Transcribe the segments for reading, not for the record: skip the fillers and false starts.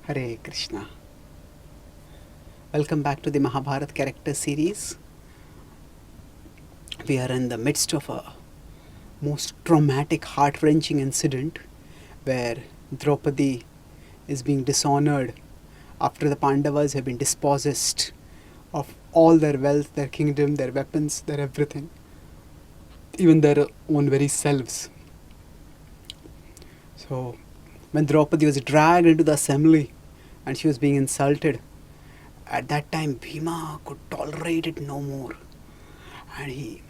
Hare Krishna. Welcome back to the Mahabharata Characters series. We are in the midst of a most traumatic, heart-wrenching incident where Draupadi is being dishonored after the Pandavas have been dispossessed of all their wealth, their kingdom, their weapons, their everything, even their own very selves. So, when Draupadi was dragged into the assembly and she was being insulted, at that time Bhima could tolerate it no more, and he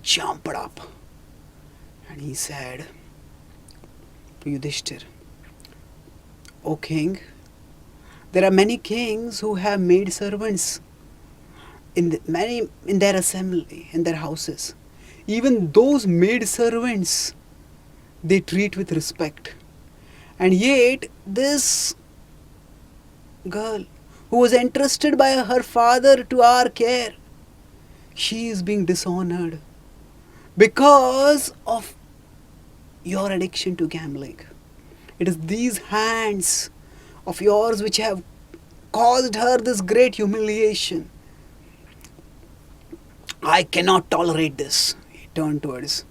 jumped up and he said to Yudhishtira, "O king, there are many kings who have maid servants in their assembly, in their houses. Even those maid servants they treat with respect. And yet this girl who was entrusted by her father to our care, she is being dishonored because of your addiction to gambling. It is these hands of yours which have caused her this great humiliation. I cannot tolerate this." He turned towards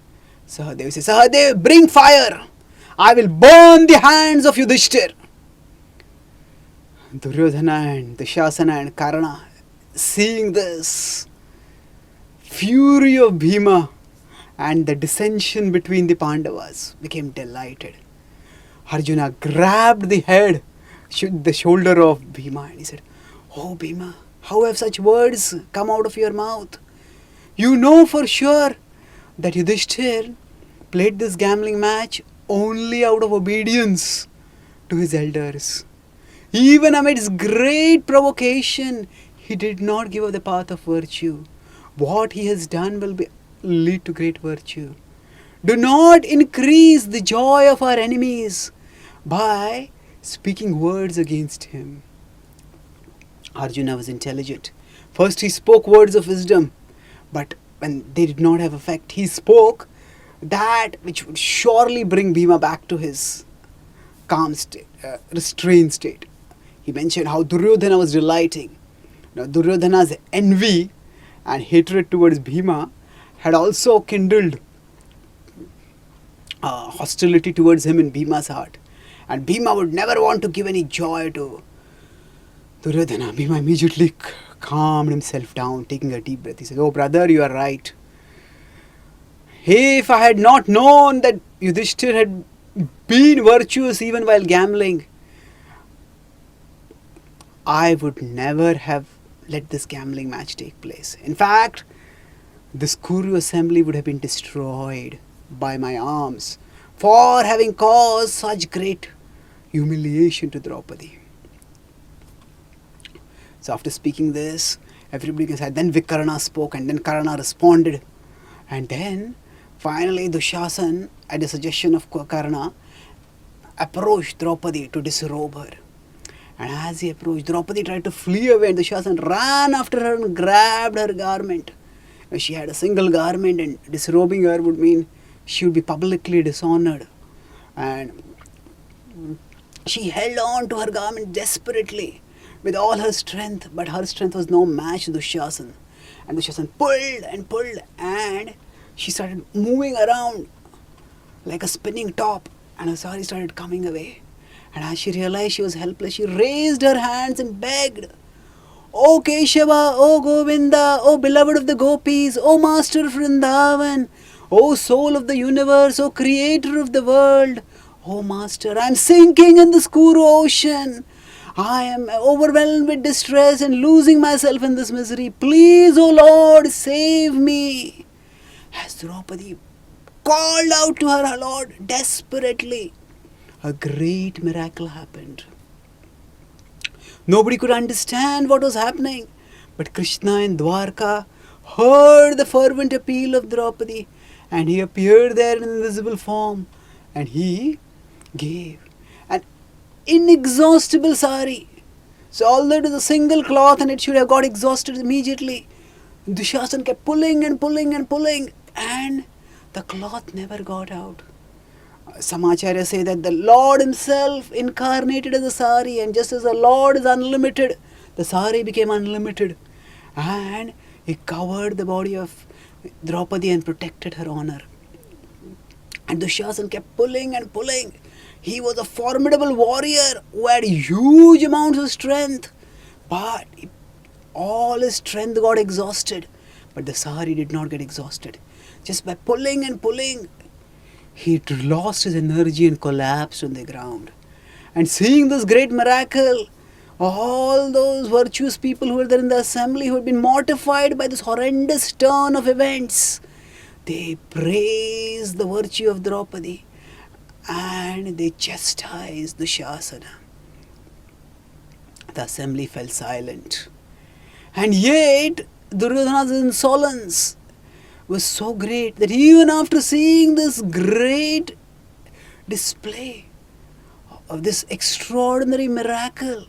Sahadev. He says, "Sahadev, bring fire. I will burn the hands of Yudhishtira." Duryodhana and Dushasana and Karna, seeing this fury of Bhima and the dissension between the Pandavas, became delighted. Arjuna grabbed the head, the shoulder of Bhima, and he said, "Oh Bhima, how have such words come out of your mouth? You know for sure that Yudhishthir played this gambling match only out of obedience to his elders. Even amidst great provocation, he did not give up the path of virtue. What he has done will lead to great virtue. Do not increase the joy of our enemies by speaking words against him." Arjuna was intelligent. First he spoke words of wisdom, but when they did not have effect, he spoke that which would surely bring Bhima back to his calm state, restrained state. He mentioned how Duryodhana was delighting. Now, Duryodhana's envy and hatred towards Bhima had also kindled hostility towards him in Bhima's heart. And Bhima would never want to give any joy to Duryodhana. Bhima immediately calmed himself down, taking a deep breath. He said, "Oh brother, you are right. If I had not known that Yudhishthir had been virtuous even while gambling, I would never have let this gambling match take place. In fact, this Kuru assembly would have been destroyed by my arms for having caused such great humiliation to Draupadi." So after speaking this, everybody said, then Vikarna spoke, and then Karna responded. And then finally Dushasana, at the suggestion of Karna, approached Draupadi to disrobe her. And as he approached, Draupadi tried to flee away, and Dushasana ran after her and grabbed her garment. She had a single garment, and disrobing her would mean she would be publicly dishonored. And she held on to her garment desperately with all her strength, but her strength was no match to Dushasana. And Dushasana pulled and pulled, and she started moving around like a spinning top, and her sari started coming away. And as she realized she was helpless, she raised her hands and begged, "O Keshava, O Govinda, O beloved of the gopis, O master of Vrindavan, O soul of the universe, O creator of the world, O master, I am sinking in this Kuru ocean. I am overwhelmed with distress and losing myself in this misery. Please, O Lord, save me." As Draupadi called out to her Lord desperately, a great miracle happened. Nobody could understand what was happening, but Krishna in Dwarka heard the fervent appeal of Draupadi, and he appeared there in invisible form, and he gave an inexhaustible sari. So although it was a single cloth and it should have got exhausted immediately, Dushasana kept pulling and pulling and pulling, and the cloth never got out. Some acharyas say that the Lord himself incarnated as a sari, and just as the Lord is unlimited, the sari became unlimited. And he covered the body of Draupadi and protected her honor. And Dushyasan kept pulling and pulling. He was a formidable warrior who had huge amounts of strength. But all his strength got exhausted. But the sari did not get exhausted. Just by pulling and pulling, he lost his energy and collapsed on the ground. And seeing this great miracle, all those virtuous people who were there in the assembly, who had been mortified by this horrendous turn of events, they praised the virtue of Draupadi and they chastised Dushasana. The assembly fell silent. And yet, Duryodhana's insolence was so great that even after seeing this great display of this extraordinary miracle,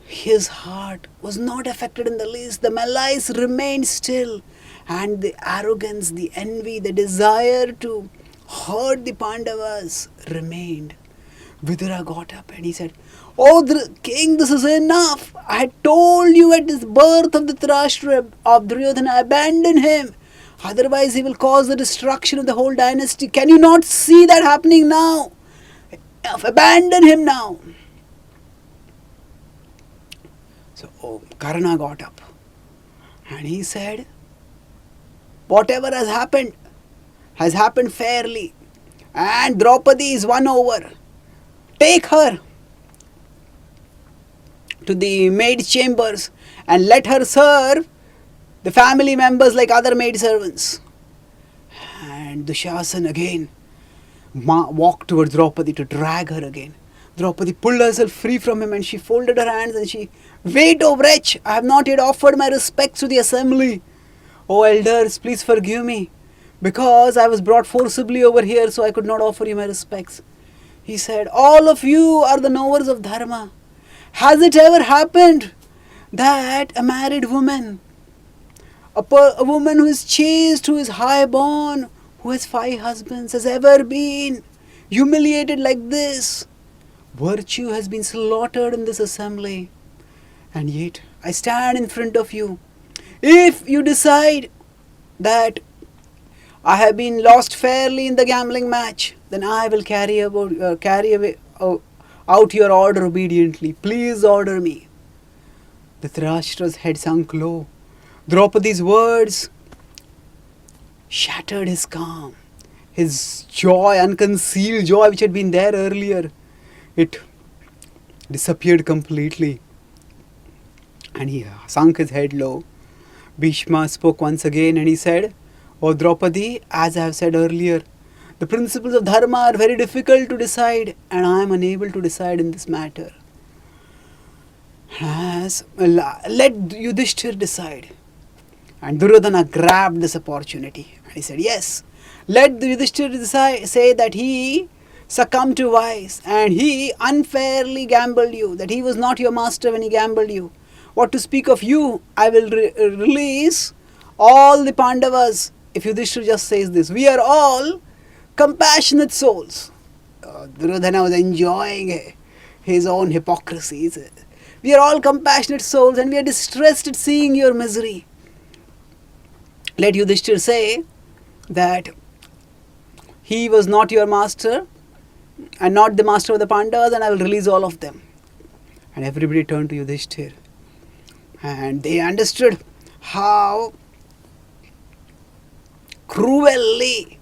his heart was not affected in the least. The malice remained still, and the arrogance, the envy, the desire to hurt the Pandavas remained. Vidura got up and he said, "Oh king, this is enough. I had told you at his birth of the Dhritarashtra of Duryodhana, abandon him. Otherwise he will cause the destruction of the whole dynasty. Can you not see that happening now? Abandon him now." So Karna got up and he said, "Whatever has happened fairly, and Draupadi is won over. Take her to the maid chambers and let her serve the family members like other maid servants." And Dushasan again walked towards Draupadi to drag her again. Draupadi pulled herself free from him and she folded her hands and she, "Wait, O wretch, I have not yet offered my respects to the assembly. O elders, please forgive me, because I was brought forcibly over here, so I could not offer you my respects." He said, "All of you are the knowers of dharma. Has it ever happened that a married woman, a woman who is chaste, who is high born, who has 5 husbands, has ever been humiliated like this? Virtue has been slaughtered in this assembly. And yet, I stand in front of you. If you decide that I have been lost fairly in the gambling match, then I will carry out your order obediently. Please order me." The Dhritarashtra's head sunk low. Draupadi's words shattered his calm. His joy, unconcealed joy which had been there earlier, it disappeared completely. And he sunk his head low. Bhishma spoke once again and he said, "O Draupadi, as I have said earlier, the principles of dharma are very difficult to decide, and I am unable to decide in this matter. Let Yudhishtira decide." And Duryodhana grabbed this opportunity and he said, "Yes, let Yudhishtira say that he succumbed to vice and he unfairly gambled you, that he was not your master when he gambled you. What to speak of you, I will release all the Pandavas if Yudhisthira just says this. We are all compassionate souls." Duryodhana was enjoying his own hypocrisy. "We are all compassionate souls and we are distressed at seeing your misery. Let Yudhisthira say that he was not your master and not the master of the Pandavas, and I will release all of them." And everybody turned to Yudhisthira and they understood how cruelly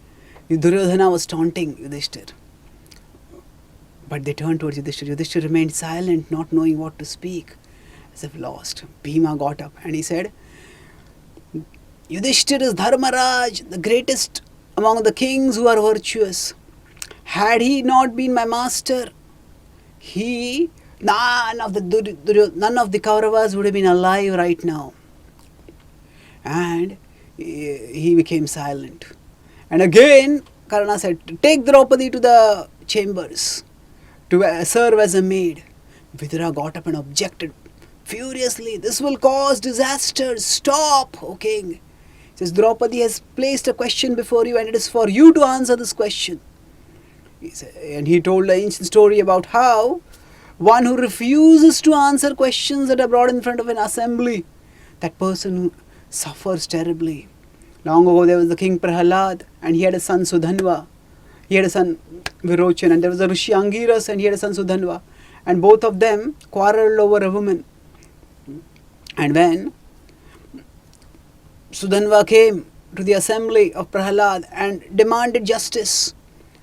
Duryodhana was taunting Yudhisthira. But they turned towards Yudhisthira. Yudhisthira remained silent, not knowing what to speak, as if lost. Bhima got up and he said, "Yudhisthira is Dharmaraj, the greatest among the kings who are virtuous. Had he not been my master, none of the Kauravas would have been alive right now." And he became silent. And again, Karna said, "Take Draupadi to the chambers to serve as a maid." Vidura got up and objected furiously, "This will cause disasters. Stop, O king. says, Draupadi has placed a question before you and it is for you to answer this question. And he told an ancient story about how one who refuses to answer questions that are brought in front of an assembly, that person suffers terribly. Long ago there was the king Prahalad and he had a son Sudhanva. He had a son Virochan, and there was a Rishi Angiras and he had a son Sudhanva. And both of them quarrelled over a woman. And when Sudhanva came to the assembly of Prahalad and demanded justice,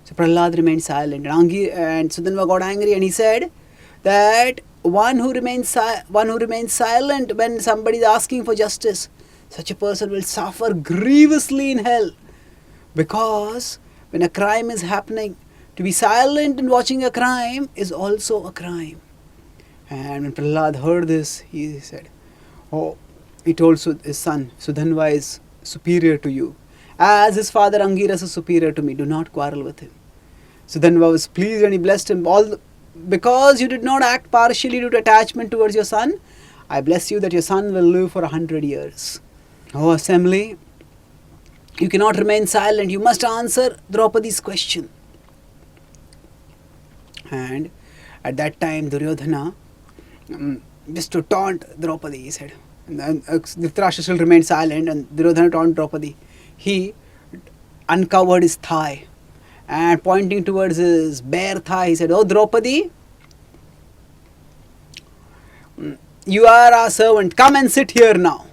so Prahalad remained silent. And Sudhanva got angry and he said that one who remains silent when somebody is asking for justice, such a person will suffer grievously in hell. Because when a crime is happening, to be silent in watching a crime is also a crime. And when Prahlad heard this, he said, he told his son, Sudhanva is superior to you. As his father Angiras is superior to me, do not quarrel with him. Sudhanva was pleased and he blessed him. Because you did not act partially due to attachment towards your son, I bless you that your son will live for 100 years. O assembly, you cannot remain silent. You must answer Draupadi's question. And at that time, Duryodhana, just to taunt Draupadi, he said, Dhritarashtra still remained silent and Duryodhana taunted Draupadi. He uncovered his thigh and pointing towards his bare thigh, he said, Oh Draupadi, you are our servant, come and sit here now.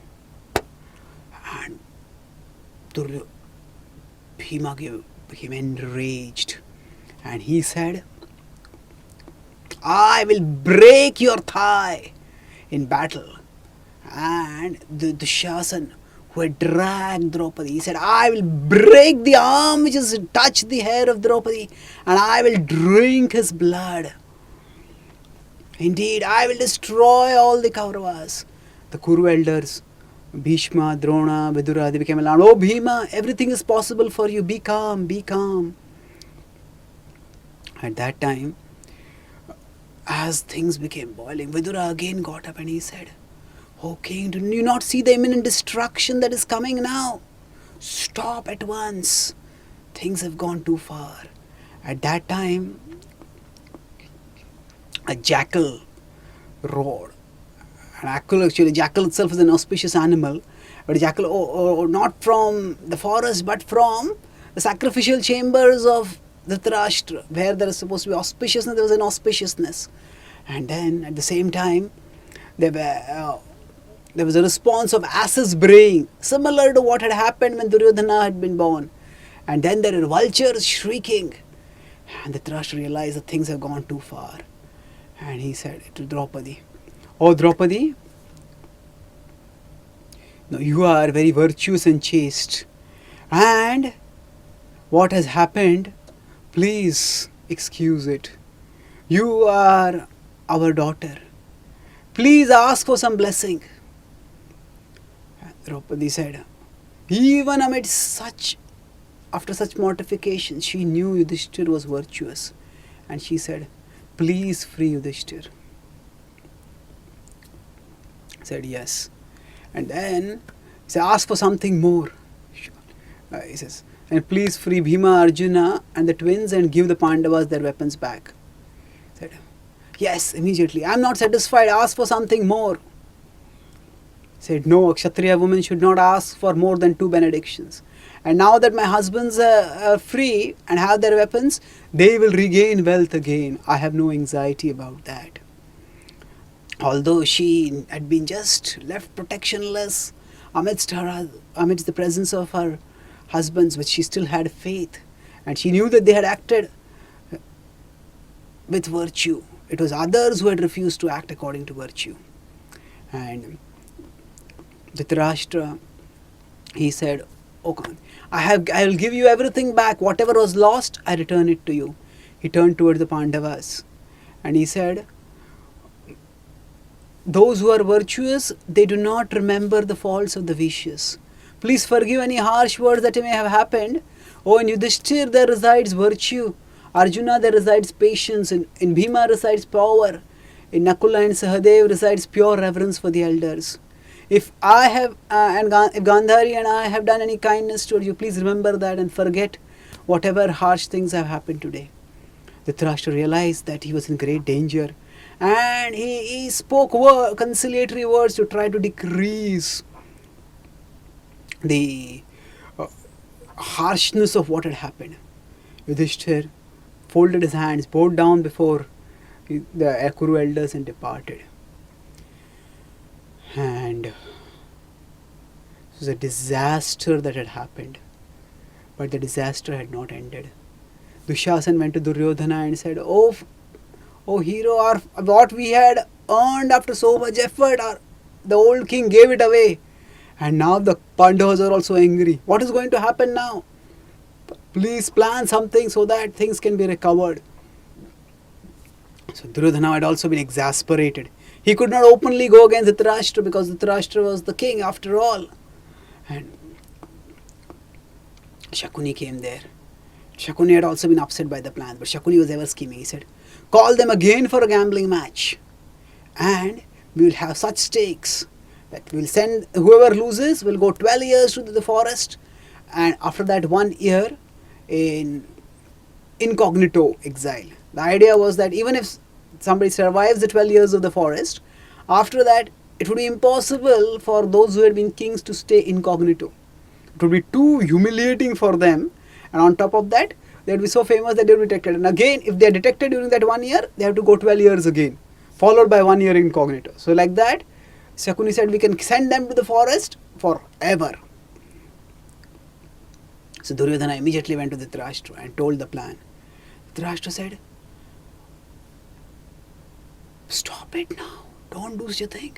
And Bhima became enraged and he said, I will break your thigh in battle. And the Dushyasan, who had dragged Draupadi, he said, I will break the arm which has touched the hair of Draupadi and I will drink his blood. Indeed, I will destroy all the Kauravas. The Kuru elders, Bhishma, Drona, Vidura, they became alarmed. Oh Bhima, everything is possible for you. Be calm, be calm. At that time, as things became boiling, Vidura again got up and he said, Oh king, do you not see the imminent destruction that is coming now? Stop at once. Things have gone too far. At that time, a jackal roared. Actually, jackal itself is an auspicious animal, but a jackal, not from the forest, but from the sacrificial chambers of Dhritarashtra, where there is supposed to be auspiciousness, there was an auspiciousness. And then, at the same time, there was a response of asses braying, similar to what had happened when Duryodhana had been born. And then there were vultures shrieking. And Dhritarashtra realized that things have gone too far. And he said to Draupadi, Oh Draupadi, no, you are very virtuous and chaste. And what has happened, please excuse it. You are our daughter. Please ask for some blessing. Draupadi said, even after such mortification, she knew Yudhisthira was virtuous. And she said, please free Yudhisthira. Said yes. And then he said, ask for something more. He says, and please free Bhima, Arjuna and the twins and give the Pandavas their weapons back. Said, yes, immediately. I am not satisfied. Ask for something more. Said, no, a Kshatriya woman should not ask for more than 2 benedictions. And now that my husbands are free and have their weapons, they will regain wealth again. I have no anxiety about that. Although she had been just left protectionless amidst the presence of her husbands, but she still had faith. And she knew that they had acted with virtue. It was others who had refused to act according to virtue. And Dhritarashtra, he said, okay, I will give you everything back. Whatever was lost, I return it to you. He turned towards the Pandavas and he said, those who are virtuous, they do not remember the faults of the vicious. Please forgive any harsh words that may have happened. Oh, in Yudhisthira there resides virtue. Arjuna there resides patience. In Bhima resides power. In Nakula and Sahadev resides pure reverence for the elders. If I have, if Gandhari and I have done any kindness towards you, please remember that and forget whatever harsh things have happened today. Dhritarashtra realized that he was in great danger, and he spoke conciliatory words to try to decrease the harshness of what had happened. Yudhisthira folded his hands, bowed down before the Kuru elders and departed. And it was a disaster that had happened. But the disaster had not ended. Dushasan went to Duryodhana and said, Oh hero, what we had earned after so much effort, the old king gave it away. And now the Pandavas are also angry. What is going to happen now? Please plan something so that things can be recovered. So Duryodhana had also been exasperated. He could not openly go against Dhritarashtra because Dhritarashtra was the king after all. And Shakuni came there. Shakuni had also been upset by the plan, but Shakuni was ever scheming. He said, call them again for a gambling match, and we will have such stakes that we will send, whoever loses will go 12 years to the forest, and after that 1 year in incognito exile. The idea was that even if somebody survives the 12 years of the forest, after that it would be impossible for those who had been kings to stay incognito. It would be too humiliating for them, and on top of that they would be so famous that they would be detected. And again, if they are detected during that 1 year, they have to go 12 years again, followed by 1 year incognito. So like that, Shakuni said, we can send them to the forest forever. So Duryodhana immediately went to Dhritarashtra and told the plan. Dhritarashtra said, stop it now, don't do such a thing.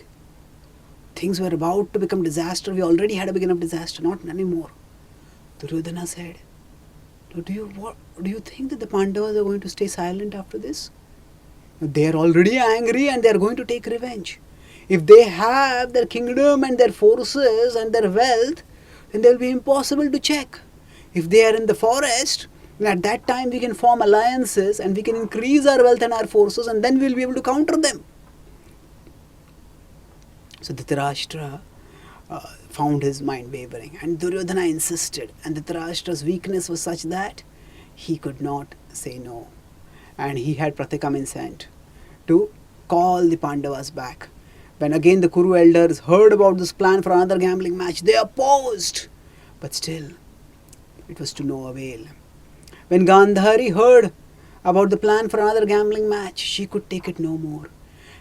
Things were about to become disaster. We already had a big enough disaster, not anymore. Duryodhana said, do you think that the Pandavas are going to stay silent after this? They are already angry and they are going to take revenge. If they have their kingdom and their forces and their wealth, then they will be impossible to check. If they are in the forest, then at that time we can form alliances and we can increase our wealth and our forces, and then we will be able to counter them. So Dhritarashtra found his mind wavering, and Duryodhana insisted, and Dhritarashtra's weakness was such that he could not say no, and he had Pratikamin sent to call the Pandavas back. When again the Kuru elders heard about this plan for another gambling match, they opposed, but still it was to no avail. When Gandhari heard about the plan for another gambling match, she could take it no more,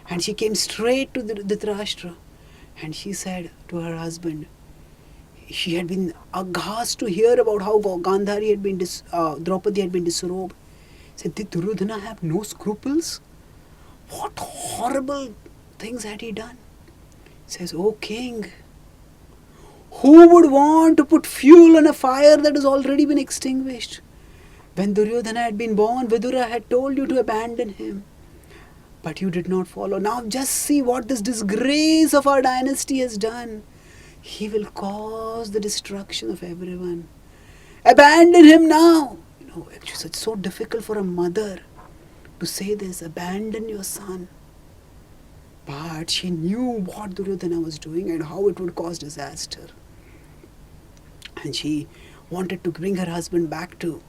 and she came straight to Dhritarashtra. And she said to her husband, she had been aghast to hear about how Gandhari had been, Draupadi had been disrobed. Said, did Duryodhana have no scruples? What horrible things had he done? Says, O king, who would want to put fuel on a fire that has already been extinguished? When Duryodhana had been born, Vidura had told you to abandon him. But you did not follow. Now just see what this disgrace of our dynasty has done. He will cause the destruction of everyone. Abandon him now. Actually it's so difficult for a mother to say this, abandon your son. But she knew what Duryodhana was doing and how it would cause disaster. And she wanted to bring her husband back to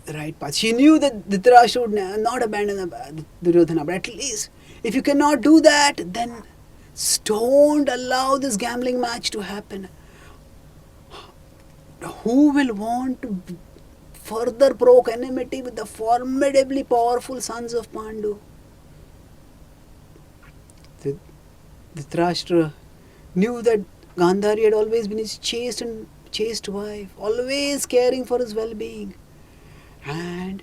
the right path. She knew that Dhritarashtra would not abandon Duryodhana, but at least if you cannot do that, then don't allow this gambling match to happen. Who will want to further provoke enmity with the formidably powerful sons of Pandu? Dhritarashtra knew that Gandhari had always been his chaste wife, always caring for his well-being. And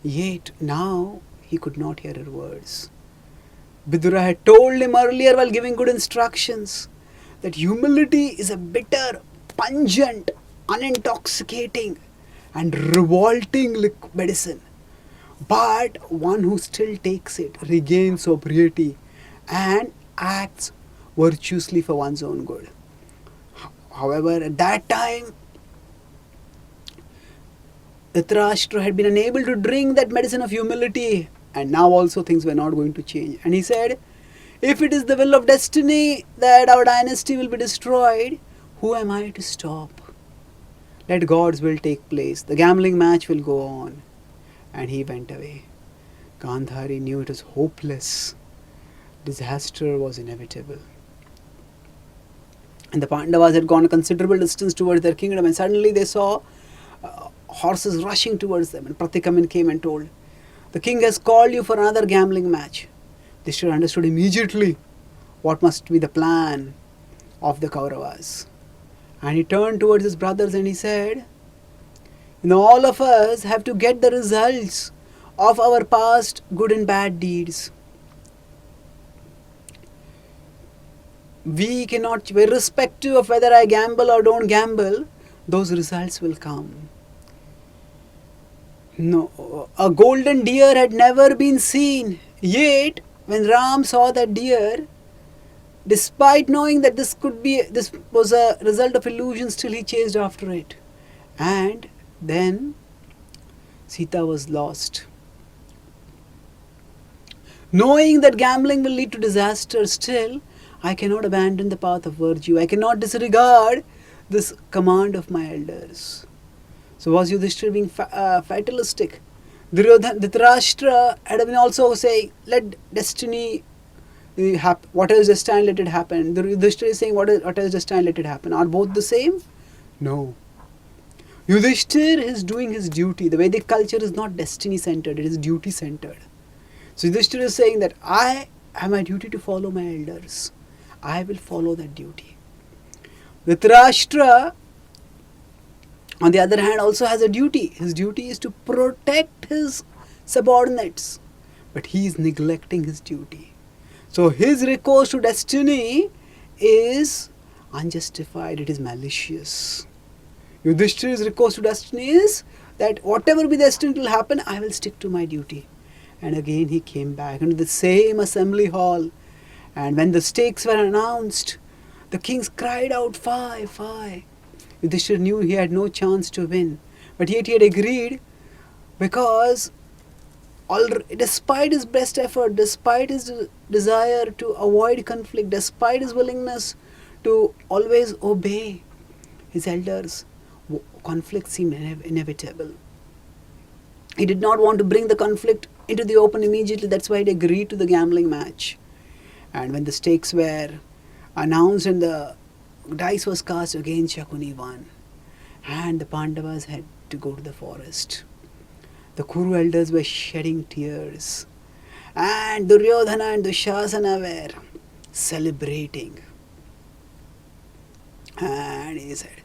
yet now he could not hear her words. Vidura had told him earlier while giving good instructions that humility is a bitter, pungent, unintoxicating and revolting medicine. But one who still takes it regains sobriety and acts virtuously for one's own good. However, at that time, Dhritarashtra had been unable to drink that medicine of humility, and now also things were not going to change. And he said, If it is the will of destiny that our dynasty will be destroyed, who am I to stop? Let God's will take place. The gambling match will go on. And he went away. Gandhari knew it was hopeless. Disaster was inevitable. And the Pandavas had gone a considerable distance towards their kingdom, and suddenly they saw horses rushing towards them. And Pratikaman came and told, the king has called you for another gambling match. Yudhisthira understood immediately what must be the plan of the Kauravas. And he turned towards his brothers and he said, all of us have to get the results of our past good and bad deeds. We cannot, irrespective of whether I gamble or don't gamble, those results will come. No, a golden deer had never been seen. Yet, when Ram saw that deer, despite knowing that this was a result of illusion, still he chased after it. And then Sita was lost. Knowing that gambling will lead to disaster, still I cannot abandon the path of virtue. I cannot disregard this command of my elders. So was Yudhisthira being fatalistic? Dhritarashtra had been also saying, let destiny happen. What is destined, let it happen. Yudhisthira is saying, what is destined, let it happen. Are both the same? No. Yudhisthira is doing his duty. The Vedic culture is not destiny centered, it is duty centered. So Yudhisthira is saying that I have my duty to follow my elders. I will follow that duty. Dhritarashtra, on the other hand, also has a duty. His duty is to protect his subordinates. But he is neglecting his duty. So his recourse to destiny is unjustified. It is malicious. Yudhishthira's recourse to destiny is that whatever be destined will happen, I will stick to my duty. And again he came back into the same assembly hall. And when the stakes were announced, the kings cried out, "Fie, fie." Yudhishthira knew he had no chance to win. But yet he had agreed because despite his best effort, despite his desire to avoid conflict, despite his willingness to always obey his elders, conflict seemed inevitable. He did not want to bring the conflict into the open immediately. That's why he agreed to the gambling match. And when the stakes were announced and the dice was cast, again Shakuni won. And the Pandavas had to go to the forest. The Kuru elders were shedding tears. And Duryodhana and Dushasana were celebrating. And he said,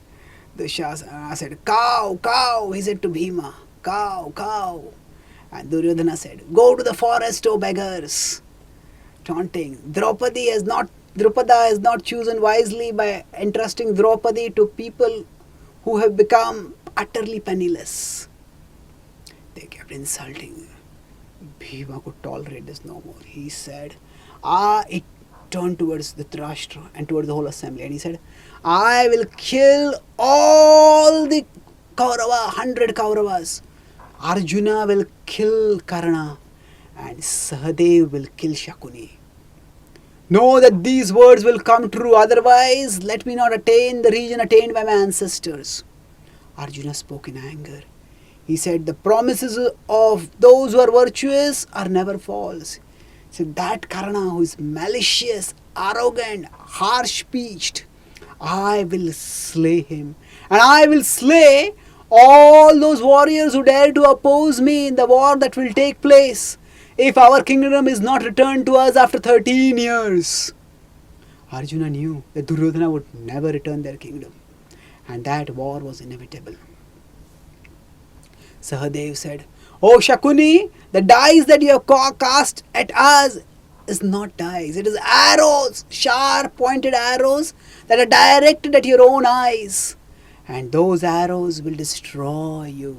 Dushasana said, "Cow, cow," he said to Bhima, "Cow, cow." And Duryodhana said, "Go to the forest, O beggars." Taunting. Draupada has not chosen wisely by entrusting Draupadi to people who have become utterly penniless. They kept insulting. Bhima could tolerate this no more. He said, he turned towards the Dhritarashtra and towards the whole assembly, and he said, "I will kill all the Kaurava, 100 Kauravas. Arjuna will kill Karna, and Sahadev will kill Shakuni. Know that these words will come true, otherwise let me not attain the region attained by my ancestors." Arjuna spoke in anger. He said, "The promises of those who are virtuous are never false." He said, "That Karna who is malicious, arrogant, harsh-speeched, I will slay him. And I will slay all those warriors who dare to oppose me in the war that will take place if our kingdom is not returned to us after 13 years. Arjuna knew that Duryodhana would never return their kingdom, and that war was inevitable. Sahadev said, "Oh Shakuni, the dice that you have cast at us is not dice. It is arrows, sharp pointed arrows that are directed at your own eyes. And those arrows will destroy you.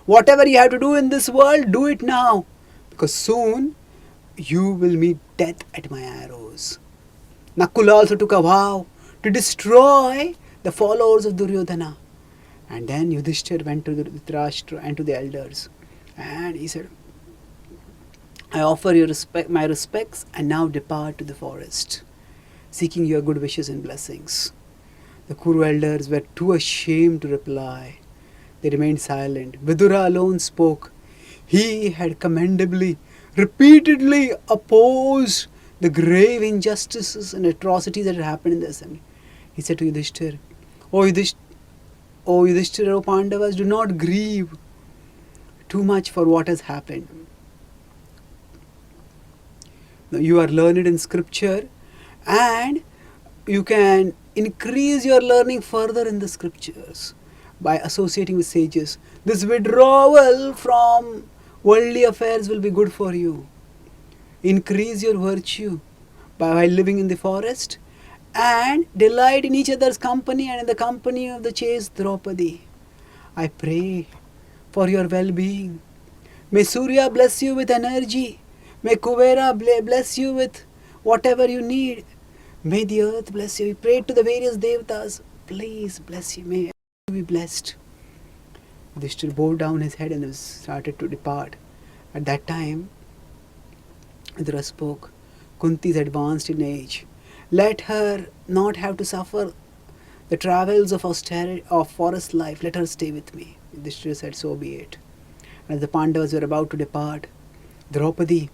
Whatever you have to do in this world, do it now. Because soon you will meet death at my arrows." Nakula also took a vow to destroy the followers of Duryodhana. And then Yudhishthira went to the Dhritarashtra and to the elders. And he said, I offer you my respects and now depart to the forest, seeking your good wishes and blessings. The Kuru elders were too ashamed to reply. They remained silent. Vidura alone spoke. He had commendably, repeatedly opposed the grave injustices and atrocities that had happened in the assembly. He said to Yudhisthira, O Yudhisthira, O Pandavas, do not grieve too much for what has happened. Now, you are learned in scripture and you can increase your learning further in the scriptures by associating with sages. This withdrawal from worldly affairs will be good for you. Increase your virtue by living in the forest and delight in each other's company and in the company of the chaste Draupadi. I pray for your well-being. May Surya bless you with energy. May Kuvera bless you with whatever you need. May the earth bless you. We prayed to the various devatas. Please bless you. May you be blessed. Yudhishthira bowed down his head and started to depart. At that time, Indra spoke. Kunti is advanced in age. Let her not have to suffer the travels of austerity of forest life. Let her stay with me. Yudhishthira said, so be it. As the Pandavas were about to depart, Draupadi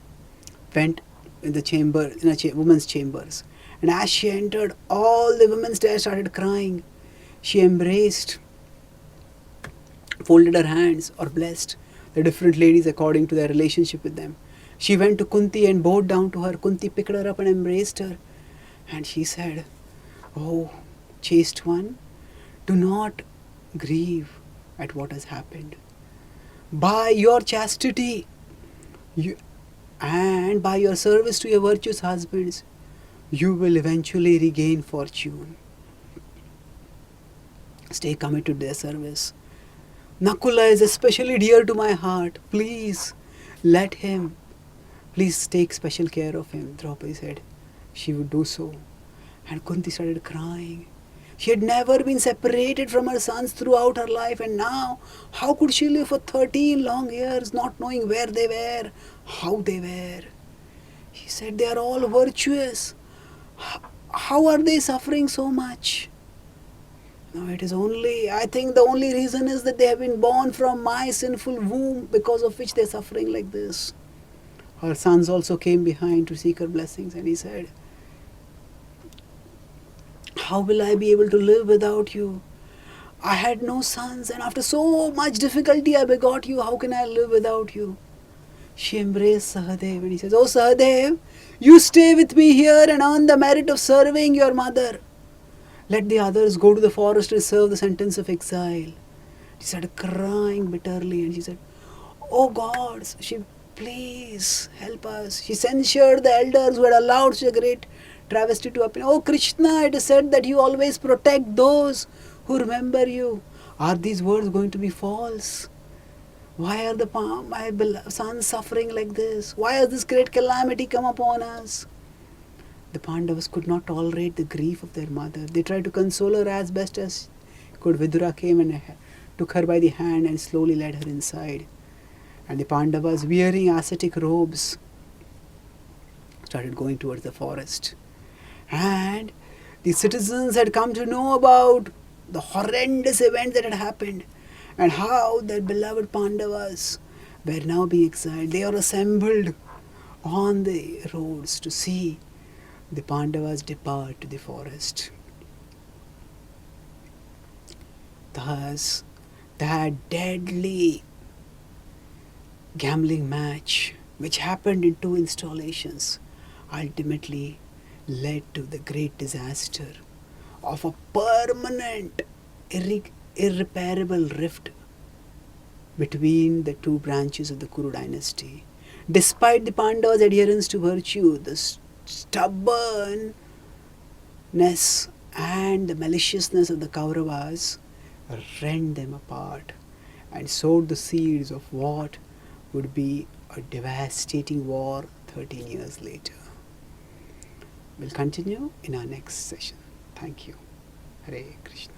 went in the chamber, in a woman's chambers. And as she entered, all the women there started crying. She embraced, folded her hands or blessed the different ladies according to their relationship with them. She went to Kunti and bowed down to her. Kunti picked her up and embraced her. And she said, oh, chaste one, do not grieve at what has happened. By your chastity and by your service to your virtuous husbands, you will eventually regain fortune. Stay committed to their service. Nakula is especially dear to my heart. Please let him. Please take special care of him. Draupadi said she would do so. And Kunti started crying. She had never been separated from her sons throughout her life, and now how could she live for 13 long years not knowing where they were, how they were? She said, they are all virtuous. How are they suffering so much? No, it is only, I think the only reason is that they have been born from my sinful womb, because of which they are suffering like this. Her sons also came behind to seek her blessings, and he said, how will I be able to live without you? I had no sons, and after so much difficulty I begot you. How can I live without you? She embraced Sahadev and he says, oh Sahadev, you stay with me here and earn the merit of serving your mother. Let the others go to the forest and serve the sentence of exile. She started crying bitterly and she said, oh gods, please help us. She censured the elders who had allowed such a great travesty to happen. Oh Krishna, it is said that you always protect those who remember you. Are these words going to be false? Why are my beloved sons suffering like this? Why has this great calamity come upon us? The Pandavas could not tolerate the grief of their mother. They tried to console her as best as could. Vidura came and took her by the hand and slowly led her inside. And the Pandavas, wearing ascetic robes, started going towards the forest. And the citizens had come to know about the horrendous events that had happened and how their beloved Pandavas were now being exiled. They are assembled on the roads to see the Pandavas depart to the forest. Thus, that deadly gambling match, which happened in 2 installations, ultimately led to the great disaster of a permanent, irreparable rift between the 2 branches of the Kuru dynasty. Despite the Pandavas' adherence to virtue, the stubbornness and the maliciousness of the Kauravas rent them apart and sowed the seeds of what would be a devastating war 13 years later. We'll continue in our next session. Thank you. Hare Krishna.